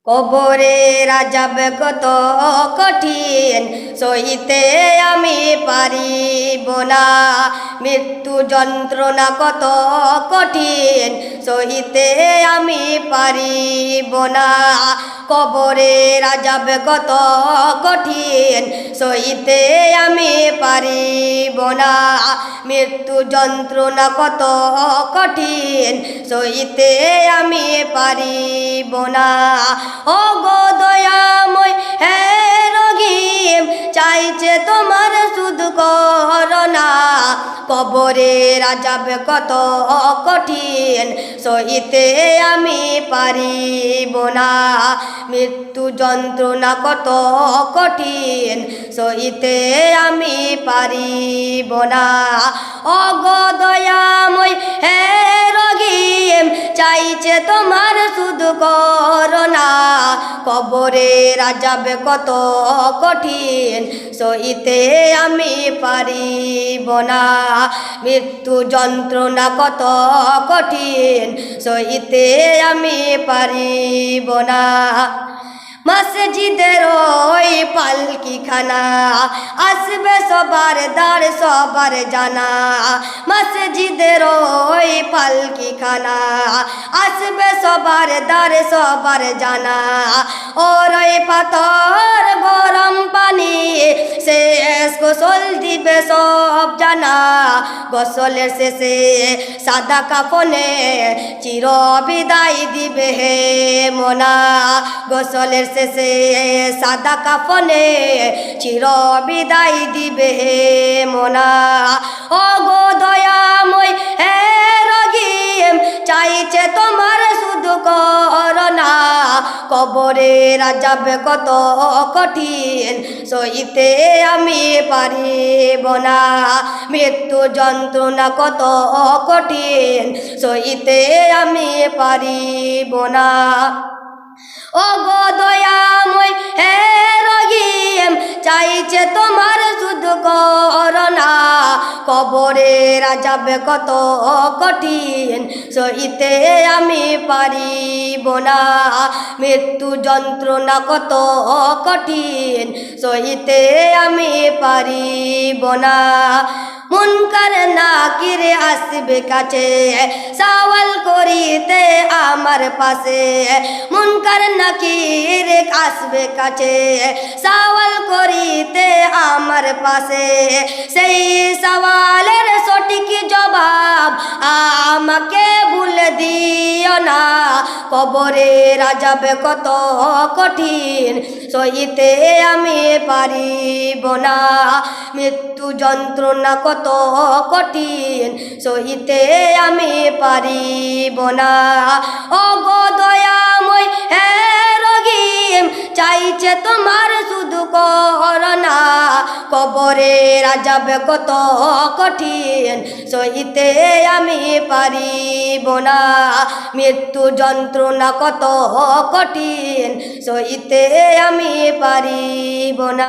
কবরের আযাব কত কঠিন সইতে আমি পারিব না। মৃত্যু যন্ত্রণা কত কঠিন সইতে আমি পারিব না। কবরের আযাব কত কঠিন সইতে আমি পারিব না। মৃত্যু যন্ত্রণা কত কঠিন সইতে আমি পারিব না। ও গো দয়াময় হে রহিম, চাইছে তোমার শুধু করুণা। কবরের আযাব কত কঠিন সইতে আমি পারিব না। মৃত্যু যন্ত্রণা কত কঠিন সইতে আমি পারিব না। ও গো দয়াময় হে রহিম, চাইছে তোমার শুধু করুণা। কবরের আযাব কত কঠিন সইতে আমি পারিব না। মৃত্যু যন্ত্রণা কত কঠিন সইতে আমি পারিব না। মসজিদের ওই পালকিখানা আসবে সবার দ্বার সবার জানা। মসজিদের ওই পালকিখানা আসবে সবার দ্বার সবার জানা। ওর ওই পাথর গরম পানি শেষ গোসল দিবে সব জানা। গোসলের শেষে সাদা কাফনে চির বিদায় দিবে হে মোনা। গোসলের শেষে সাদা কাফনে চির বিদায় দিবে হে মোনা। ও গো দয়াময় হে রহিম, চাইছে তোমার শুধু করুণা। কবরের আযাব কত কঠিন সইতে আমি পারিব না। মৃত্যু যন্ত্রণা কত কঠিন সইতে আমি পারিব না। ও গো দয়াময় হে রহিম, চাইছে তোমার শুধু করুণা। কবরের আযাব কত কঠিন সইতে আমি পারিব না। মৃত্যু যন্ত্রণা কত কঠিন সইতে আমি পারিব না। মুনকার নাকির আসবে কাছে সওয়াল করিতে আমার পাশে। মুনকার নাকির আসবে কাছে সওয়াল করিতে আমার পাশে। সেই সওয়ালের সঠিক জবাব আমাকে ভুলে দিও না। কবরের আযাব কত কঠিন সইতে আমি পারিব না। মৃত্যু যন্ত্রণা কত কঠিন সইতে আমি পারিব না। ও গো দয়াময় হে রহিম, চাইছে তোমার শুধু করুণা। কবরের আযাব কত কঠিন সইতে আমি পারিব না। মৃত্যু যন্ত্রণা কত কঠিন সইতে আমি পারিব না।